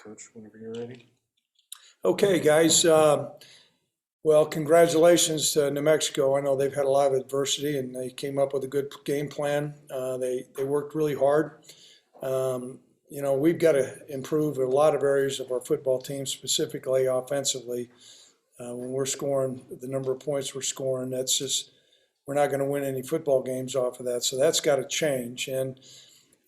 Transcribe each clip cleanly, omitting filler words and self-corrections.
Coach, whenever you're ready. Okay, guys. Well, congratulations to New Mexico. I know they've had a lot of adversity, and they came up with a good game plan. They worked really hard. We've got to improve in a lot of areas of our football team, specifically offensively. When we're scoring the number of points we're scoring, that's just we're not going to win any football games off of that. So that's got to change. And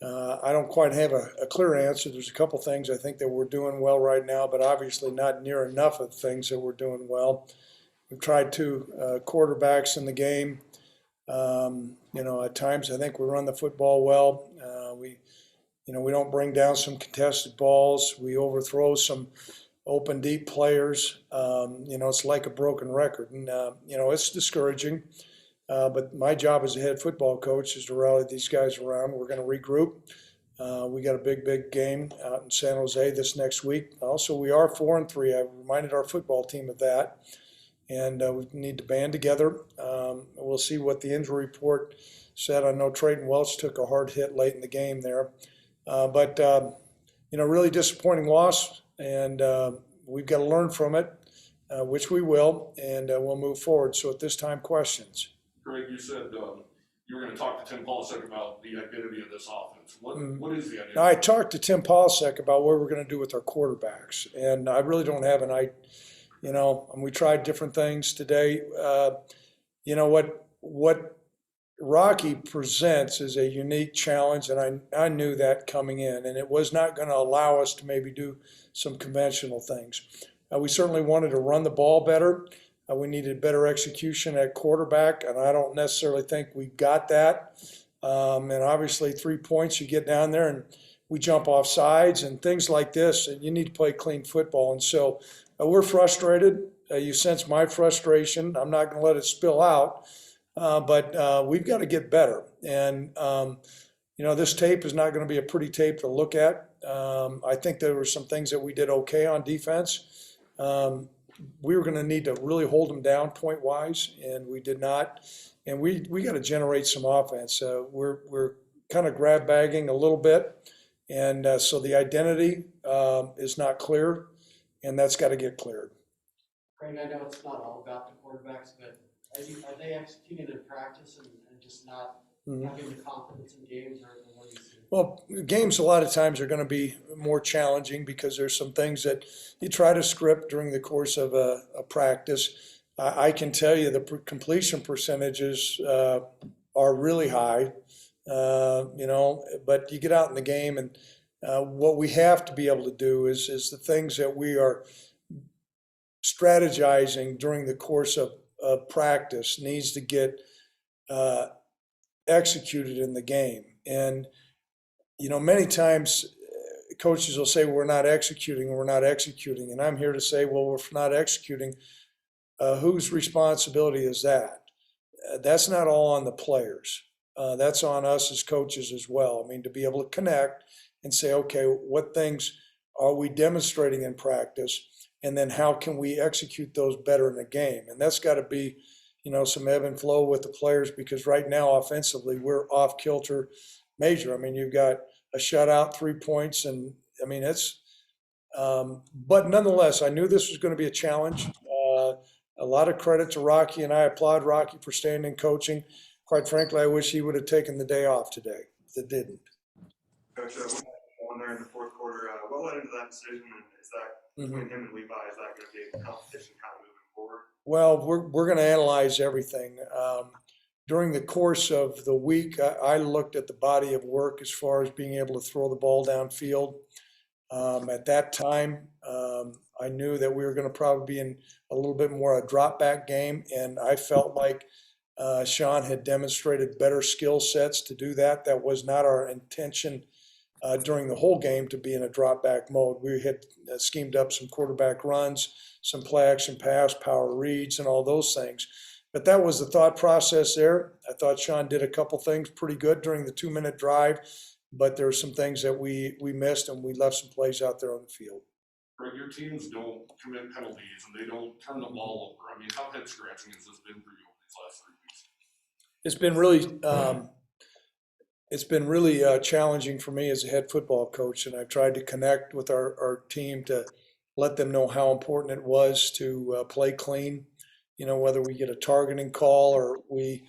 I don't quite have a clear answer. There's a couple things I think that we're doing well right now, but obviously not near enough of things that we're doing well. We've tried two quarterbacks in the game. At times I think we run the football well. We don't bring down some contested balls. We overthrow some open deep players. It's like a broken record, and it's discouraging. But my job as a head football coach is to rally these guys around. We're going to regroup. We got a big game out in San Jose this next week. Also, we are 4-3. I've reminded our football team of that. And we need to band together. We'll see what the injury report said. I know Trayton Welch took a hard hit late in the game there. But really disappointing loss. And we've got to learn from it, which we will, and we'll move forward. So at this time, questions. Greg, you said you were going to talk to Tim Polasek about the identity of this offense. What is the identity? Now, I talked to Tim Polasek about what we're going to do with our quarterbacks, and I really don't have an idea. And we tried different things today. What Rocky presents is a unique challenge, and I knew that coming in, and it was not going to allow us to maybe do some conventional things. We certainly wanted to run the ball better. We needed better execution at quarterback, and I don't necessarily think we got that. And obviously 3 points, you get down there and we jump off sides and things like this, and you need to play clean football. And so we're frustrated. You sense my frustration. I'm not going to let it spill out, but we've got to get better. And, this tape is not going to be a pretty tape to look at. I think there were some things that we did okay on defense. We were going to need to really hold them down point-wise, and we did not. And we got to generate some offense. We're kind of grab bagging a little bit, and so the identity is not clear, and that's got to get cleared. Craig, I know it's not all about the quarterbacks, but are they executing in practice and just not having the confidence in games, or what do you see? Well, games a lot of times are going to be more challenging because there's some things that you try to script during the course of a practice. I can tell you the completion percentages are really high, but you get out in the game, and what we have to be able to do is the things that we are strategizing during the course of practice needs to get executed in the game. And many times coaches will say, we're not executing. And I'm here to say, well, if we're not executing, whose responsibility is that? That's not all on the players. That's on us as coaches as well. I mean, to be able to connect and say, okay, what things are we demonstrating in practice? And then how can we execute those better in the game? And that's got to be, some ebb and flow with the players, because right now offensively we're off kilter major. I mean, you've got a shutout, 3 points, and I mean it's. But nonetheless, I knew this was going to be a challenge. A lot of credit to Rocky, and I applaud Rocky for staying in coaching. Quite frankly, I wish he would have taken the day off today. That didn't. Coach, one there in the fourth quarter. What led into that decision, and is that between him and Levi? Is that going to be a competition kind of moving forward? Well, we're going to analyze everything. During the course of the week, I looked at the body of work as far as being able to throw the ball downfield. At that time, I knew that we were going to probably be in a little bit more a drop back game, and I felt like Sean had demonstrated better skill sets to do that. That was not our intention during the whole game to be in a drop back mode. We had schemed up some quarterback runs, some play action pass, power reads, and all those things. But that was the thought process there. I thought Sean did a couple things pretty good during the 2-minute drive, but there were some things that we missed, and we left some plays out there on the field. Greg, your teams don't commit penalties and they don't turn the ball over. I mean, how head scratching has this been for you over these last 3 weeks? It's been really it's been really challenging for me as a head football coach, and I've tried to connect with our team to let them know how important it was to play clean. Whether we get a targeting call or we,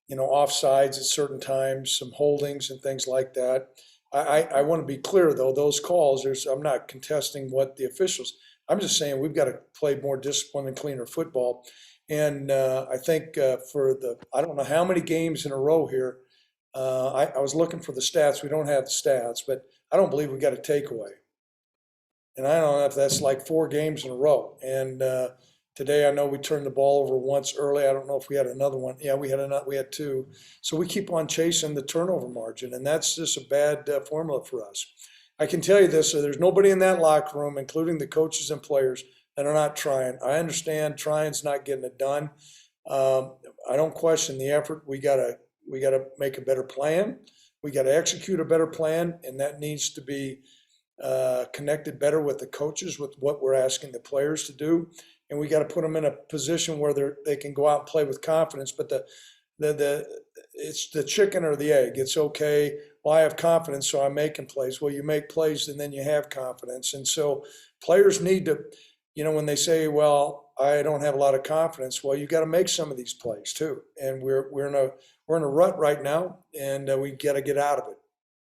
offsides at certain times, some holdings and things like that. I want to be clear though, those calls, I'm not contesting what the officials, I'm just saying we've got to play more disciplined and cleaner football. And I think I don't know how many games in a row here, I was looking for the stats. We don't have the stats, but I don't believe we got a takeaway. And I don't know if that's like 4 games in a row. And today I know we turned the ball over once early. I don't know if we had another one. Yeah, we had 2. So we keep on chasing the turnover margin, and that's just a bad formula for us. I can tell you this, so there's nobody in that locker room, including the coaches and players, that are not trying. I understand trying's not getting it done. I don't question the effort. We gotta make a better plan. We gotta execute a better plan, and that needs to be connected better with the coaches, with what we're asking the players to do, and we got to put them in a position where they can go out and play with confidence. But it's the chicken or the egg. It's okay. Well, I have confidence, so I'm making plays. Well, you make plays, and then you have confidence. And so players need to, when they say, "Well, I don't have a lot of confidence," well, you got to make some of these plays too. And we're in a rut right now, and we got to get out of it.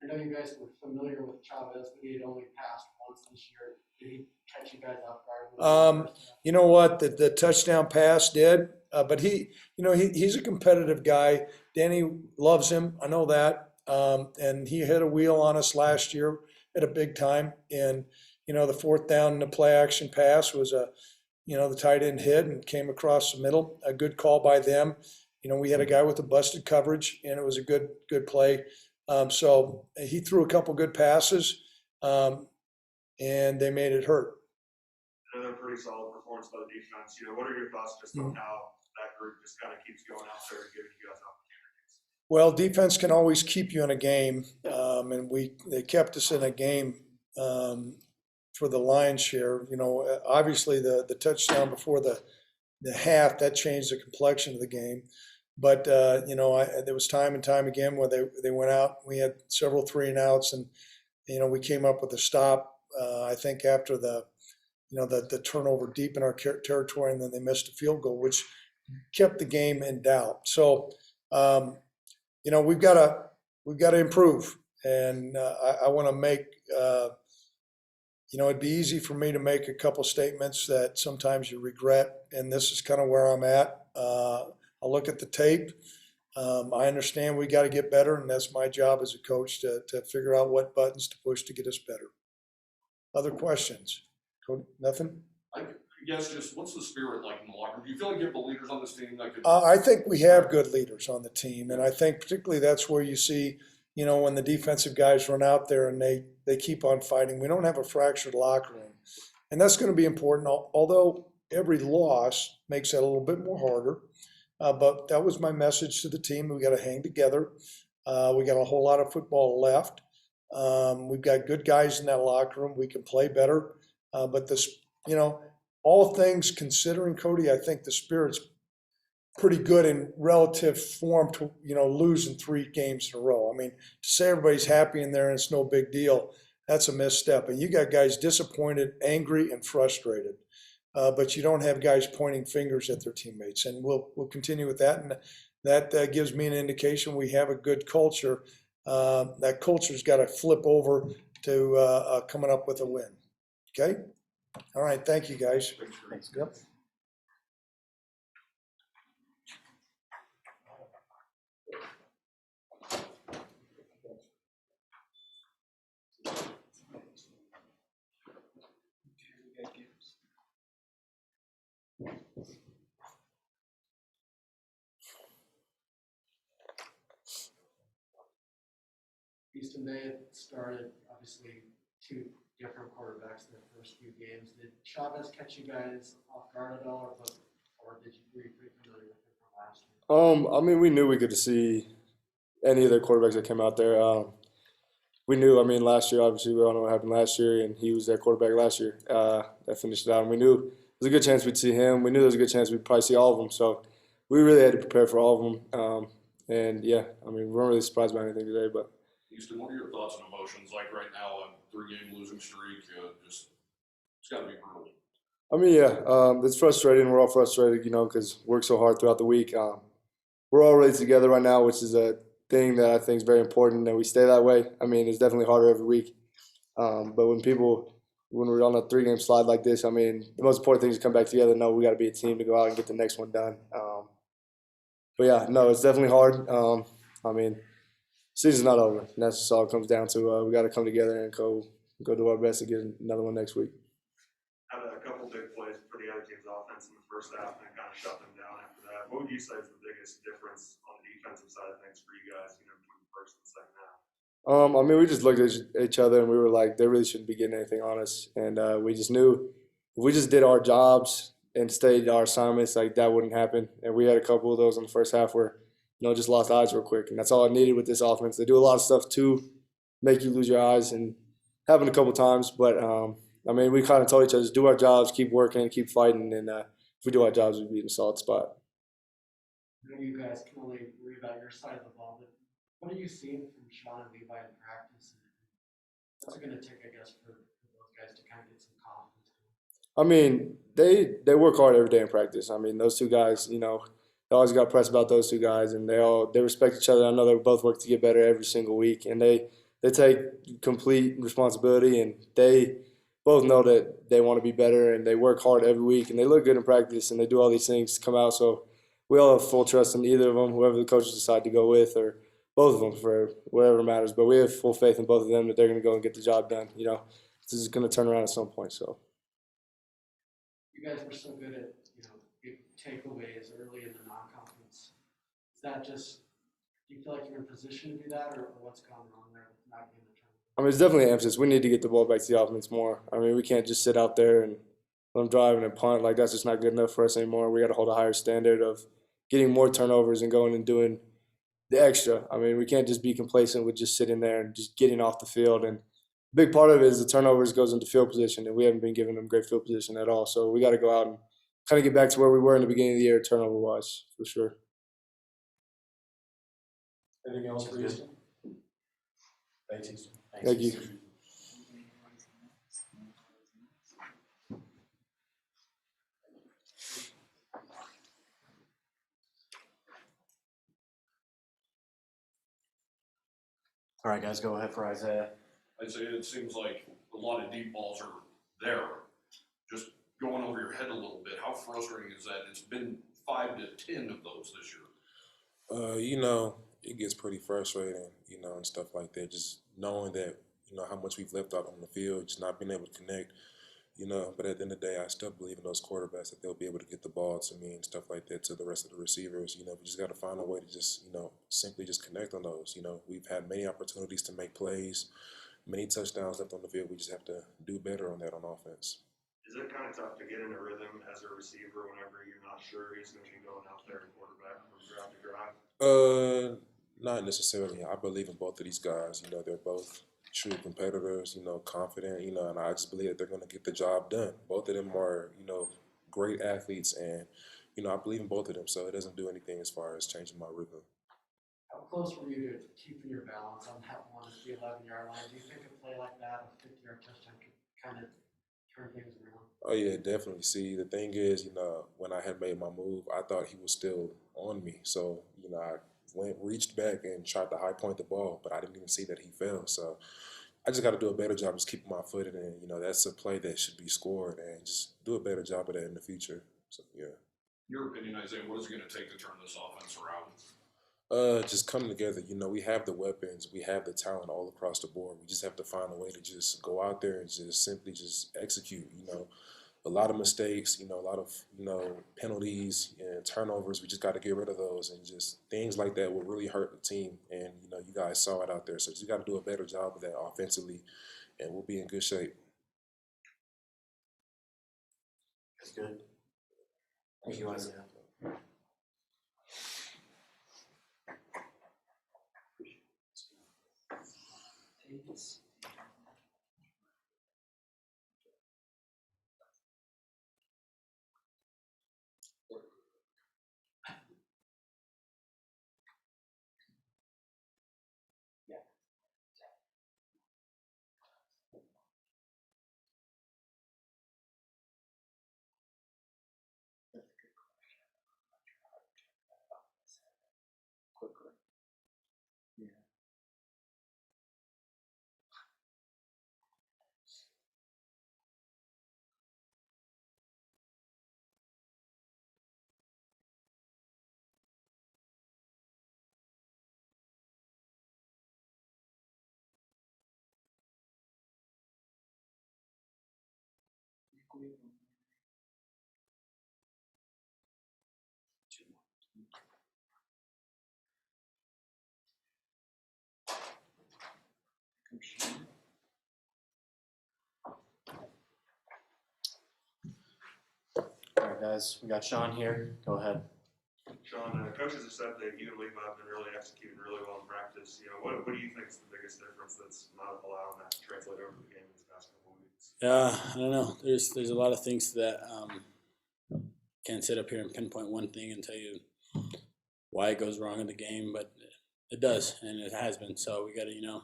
I know you guys were familiar with Chavez, but he had only passed once this year. Did he catch you guys off guard? You know what? The touchdown pass did, but he's a competitive guy. Danny loves him. I know that. And he hit a wheel on us last year at a big time. And the 4th down in the play action pass was the tight end hit and came across the middle. A good call by them. We had a guy with a busted coverage, and it was a good play. So he threw a couple good passes, and they made it hurt. Another pretty solid performance by the defense. What are your thoughts just on how that group just kind of keeps going out there and giving you guys opportunities? Well, defense can always keep you in a game, and they kept us in a game for the lion's share. Obviously the touchdown before the half, that changed the complexion of the game. But there was time and time again where they went out. We had several 3-and-outs, and we came up with a stop. I think after the turnover deep in our territory, and then they missed a field goal, which kept the game in doubt. So we've got to improve, and I want to make. It'd be easy for me to make a couple statements that sometimes you regret, and this is kind of where I'm at. I'll look at the tape. I understand we got to get better, and that's my job as a coach to figure out what buttons to push to get us better. Other questions? Cody, nothing? I guess just what's the spirit like in the locker room? Do you feel like you have the leaders on this team that could? I think we have good leaders on the team, and I think particularly that's where you see, when the defensive guys run out there and they keep on fighting. We don't have a fractured locker room, and that's going to be important. Although every loss makes that a little bit more harder. But that was my message to the team. We got to hang together. We got a whole lot of football left. We've got good guys in that locker room. We can play better. But this, all things considering, Cody, I think the spirit's pretty good in relative form to, losing 3 games in a row. I mean, to say everybody's happy in there and it's no big deal, that's a misstep. And you got guys disappointed, angry, and frustrated. But you don't have guys pointing fingers at their teammates, and we'll continue with that. And that gives me an indication we have a good culture. That culture's got to flip over to coming up with a win. Okay? All right. Thank you, guys. Thanks. Yep. Houston, they had started obviously 2 different quarterbacks in their first few games. Did Chavez catch you guys off guard at all, or were you pretty familiar with him from last year? We knew we could see any of the quarterbacks that came out there. We knew, last year, obviously, we all know what happened last year, and he was their quarterback last year that finished it out. And we knew there was a good chance we'd see him. We knew there was a good chance we'd probably see all of them. So we really had to prepare for all of them. And yeah, I mean, we weren't really surprised by anything today, but Houston, what are your thoughts and emotions like right now on 3-game losing streak? Just it's got to be brutal. I mean, yeah, it's frustrating. We're all frustrated, because we work so hard throughout the week. We're all really together right now, which is a thing that I think is very important that we stay that way. I mean, it's definitely harder every week. But when we're on a 3-game slide like this, I mean, the most important thing is to come back together and know we got to be a team to go out and get the next one done. But yeah, no, it's definitely hard. I mean, season's not over. And that's just all it comes down to. We got to come together and go do our best to get another one next week. Had a couple big plays for the other team's offense in the first half and kind of shut them down after that. What would you say is the biggest difference on the defensive side of things for you guys, between the first and second half? I mean, we just looked at each other and we were like, they really shouldn't be getting anything on us. And we just knew if we just did our jobs and stayed our assignments, like that wouldn't happen. And we had a couple of those in the first half where, just lost eyes real quick. And that's all I needed with this offense. They do a lot of stuff to make you lose your eyes, and happened a couple times. But I mean, we kind of told each other, just do our jobs, keep working, keep fighting. And if we do our jobs, we'll be in a solid spot. I know you guys can only worry about your side of the ball, but what are you seeing from Sean and Levi in practice? And what's it going to take, I guess, for those guys to kind of get some confidence? I mean, they work hard every day in practice. I mean, those two guys, they always got press about those two guys, and they respect each other. I know they both work to get better every single week, and they take complete responsibility, and they both know that they want to be better, and they work hard every week, and they look good in practice, and they do all these things to come out. So we all have full trust in either of them, whoever the coaches decide to go with, or both of them for whatever matters. But we have full faith in both of them that they're going to go and get the job done. This is going to turn around at some point. So. You guys were so good at, big takeaways early in the non-conference. Is that just, do you feel like you're in position to do that, or what's gone wrong there with not getting the tournament? I mean, it's definitely an emphasis. We need to get the ball back to the offense more. I mean, we can't just sit out there and let them drive and punt. Like, that's just not good enough for us anymore. We got to hold a higher standard of getting more turnovers and going and doing the extra. I mean, we can't just be complacent with just sitting there and just getting off the field. And a big part of it is the turnovers goes into field position, and we haven't been giving them great field position at all. So we got to go out and kind of get back to where we were in the beginning of the year, turnover-wise, for sure. Anything else for Houston? Thanks, Houston. Thank you. All right, guys, go ahead for Isaiah. I'd say it seems like a lot of deep balls are there, just going over your head a little bit. How frustrating is that? It's been 5 to 10 of those this year. It gets pretty frustrating, and stuff like that. Just knowing that, how much we've left out on the field, just not being able to connect, But at the end of the day, I still believe in those quarterbacks that they'll be able to get the ball to me and stuff like that to the rest of the receivers. We just got to find a way to just, simply just connect on those. We've had many opportunities to make plays, many touchdowns left on the field. We just have to do better on that on offense. Is it kind of tough to get in a rhythm as a receiver whenever you're not sure who's going to be going out there and quarterback from drive to drive? Not necessarily. I believe in both of these guys. They're both true competitors, confident, and I just believe that they're going to get the job done. Both of them are, great athletes, and, I believe in both of them, so it doesn't do anything as far as changing my rhythm. How close were you to keeping your balance on that one at the 11-yard line? Do you think a play like that, a 50-yard touchdown, could kind of turn things around? Oh, yeah, definitely. See, the thing is, when I had made my move, I thought he was still on me. So, I reached back and tried to high point the ball, but I didn't even see that he fell. So I just got to do a better job just keeping my foot in it. That's a play that should be scored, and just do a better job of that in the future. So, yeah. Your opinion, Isaiah, what is it going to take to turn this offense around? Just coming together. We have the weapons, we have the talent all across the board. We just have to find a way to just go out there and just simply just execute. A lot of mistakes, a lot of, penalties and turnovers. We just got to get rid of those, and just things like that will really hurt the team. And, you guys saw it out there. So you got to do a better job of that offensively, and we'll be in good shape. That's good. Thank you, Isaiah. All right, guys, we got Sean here. Go ahead. Sean, coaches have said that you and Levi have been really executing really well in practice. What do you think is the biggest difference that's not allowing that to translate over to the game these past couple of weeks? I don't know. There's a lot of things that can't sit up here and pinpoint one thing and tell you why it goes wrong in the game, but it does, and it has been. So we got to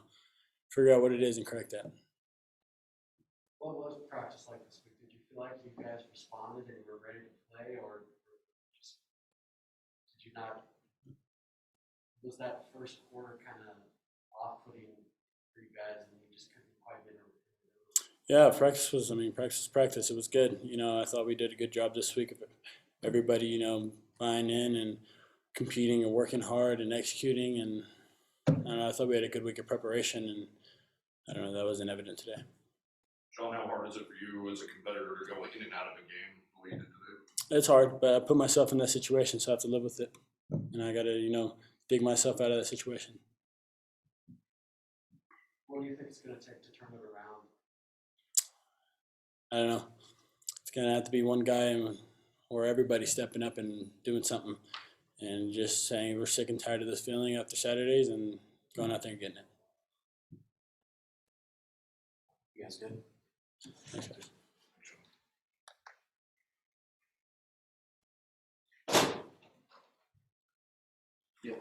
figure out what it is and correct that. What was practice like this week? Did you feel like you guys responded and were ready to play, or just did you not? Was that first quarter kind of off-putting for you guys, and you just couldn't quite get it? Yeah, practice was practice. It was good. I thought we did a good job this week of everybody, buying in and competing and working hard and executing. And I don't know, I thought we had a good week of preparation, and I don't know, that wasn't evident today. Sean, how hard is it for you as a competitor to go in and out of a game the way you did today? It's hard, but I put myself in that situation, so I have to live with it. And I got to, dig myself out of that situation. What do you think it's going to take to turn it around? I don't know. It's going to have to be one guy or everybody stepping up and doing something and just saying we're sick and tired of this feeling after Saturdays and going out there and getting it. You guys good? Thanks, guys. Yeah.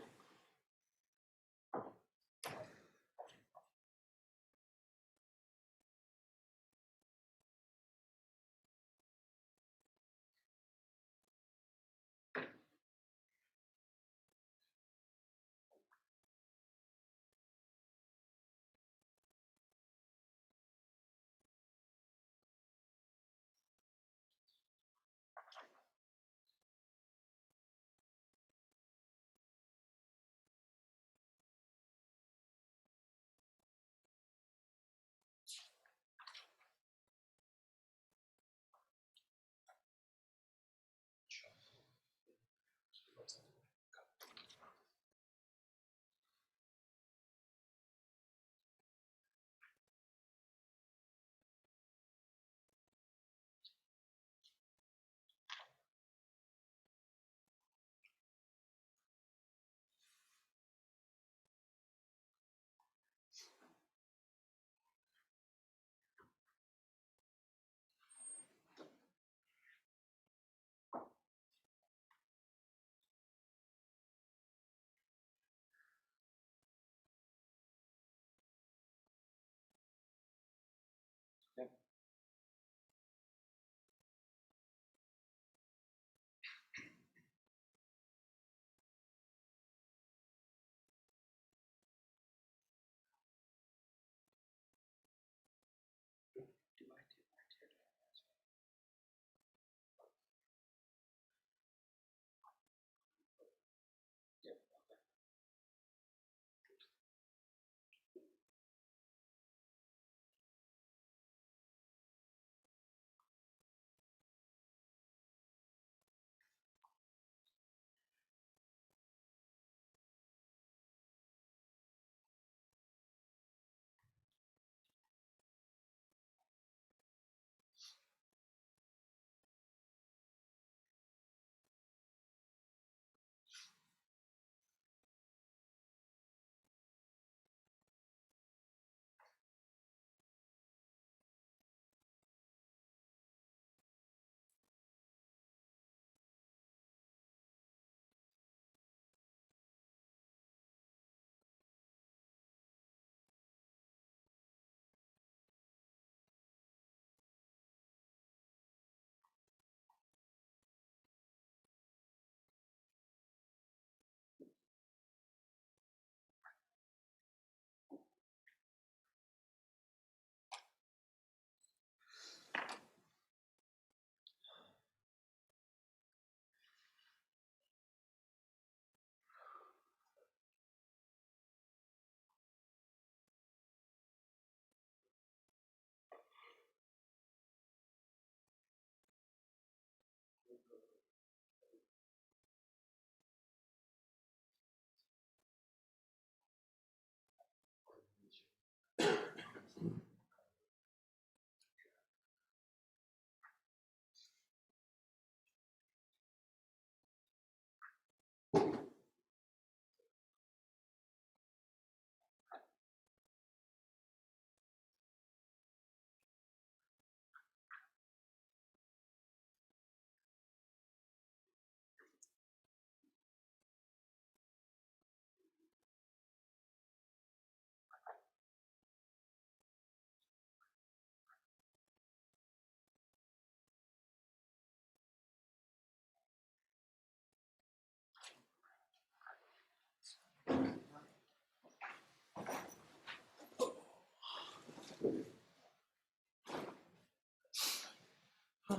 All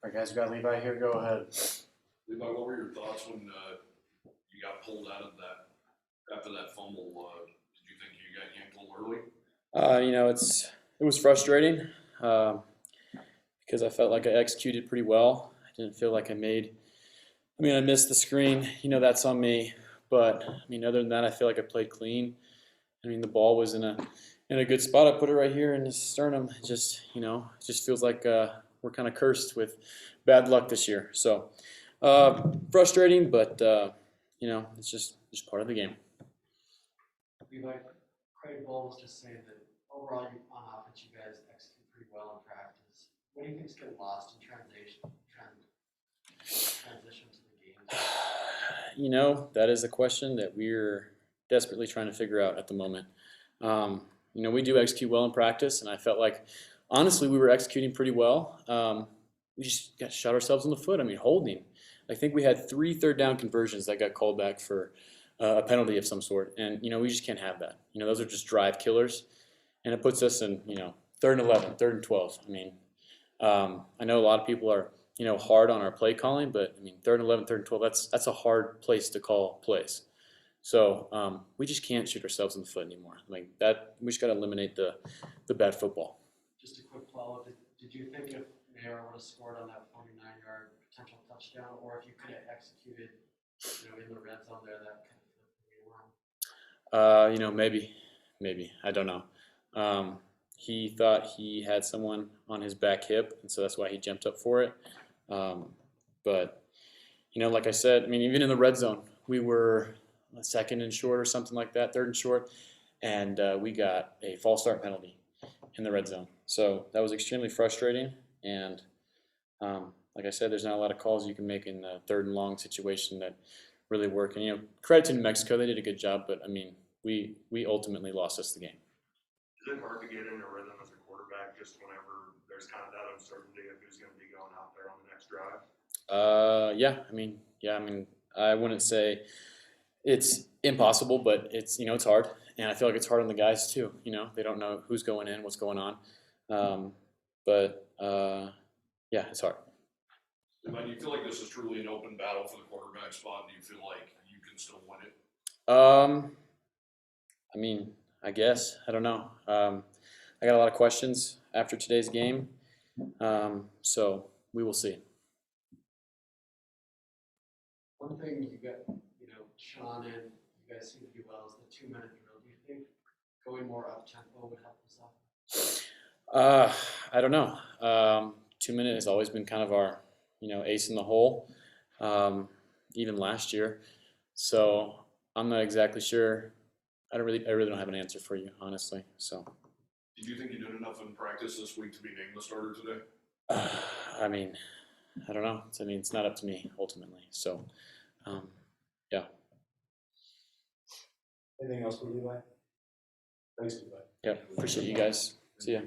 right, guys, we got Levi here. Go ahead. Levi, what were your thoughts when you got pulled out of that after that fumble? Did you think you got yanked a little early? It was frustrating because I felt like I executed pretty well. I didn't feel like I missed the screen. That's on me. But other than that, I feel like I played clean. The ball was in a good spot. I put it right here in his sternum. It just feels like we're kind of cursed with bad luck this year. So frustrating, but it's just part of the game. Levi, Craig Bull was just saying that overall on offense, you guys execute pretty well in practice. What do you think's getting lost in transition to the game? That is a question that we're desperately trying to figure out at the moment. We do execute well in practice, and I felt like, honestly, we were executing pretty well. We just got shot ourselves in the foot. Holding. I think we had 3 third-down conversions that got called back for a penalty of some sort, and we just can't have that. Those are just drive killers, and it puts us in 3rd and 11, 3rd and 12. I know a lot of people are hard on our play calling, but 3rd and 11, 3rd and 12. That's a hard place to call plays. So we just can't shoot ourselves in the foot anymore. That we just got to eliminate the bad football. Just a quick follow-up. Did you think if Mayer would have scored on that 49-yard potential touchdown, or if you could have executed, in the red zone there, that kind of flipped the game around? Maybe. I don't know. He thought he had someone on his back hip, and so that's why he jumped up for it. But like I said, even in the red zone, we were 2nd and short or something like that, 3rd and short, and we got a false start penalty in the red zone. So that was extremely frustrating. And like I said, there's not a lot of calls you can make in the 3rd and long situation that really work. And credit to New Mexico, they did a good job. But we ultimately lost us the game. Is it hard to get into rhythm as a quarterback just whenever there's kind of that uncertainty of who's going to be going out there on the next drive? I wouldn't say it's impossible, but it's it's hard, and I feel like it's hard on the guys too. They don't know who's going in, what's going on, it's hard. Do you feel like this is truly an open battle for the quarterback spot? Do you feel like you can still win it? I guess. I don't know. I got a lot of questions after today's game, so we will see. One thing you got, Sean and you guys seem to do well is the 2-minute drill. Do you think going more up tempo would help us out? I don't know. 2-minute has always been kind of our, ace in the hole, even last year. So I'm not exactly sure. I really don't have an answer for you, honestly. So. Did you think you did enough in practice this week to be named the starter today? I don't know. It's not up to me ultimately. So, yeah. Anything else for Levi? Thanks, Levi. Yeah. Appreciate you guys. See ya.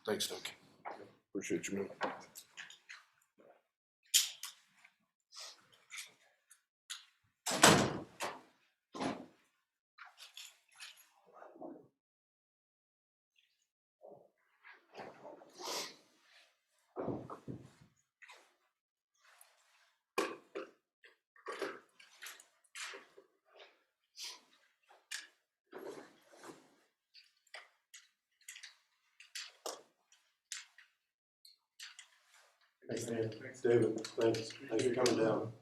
Thanks, Doug. Appreciate you, man. Thanks, Dan. David, thanks for coming down.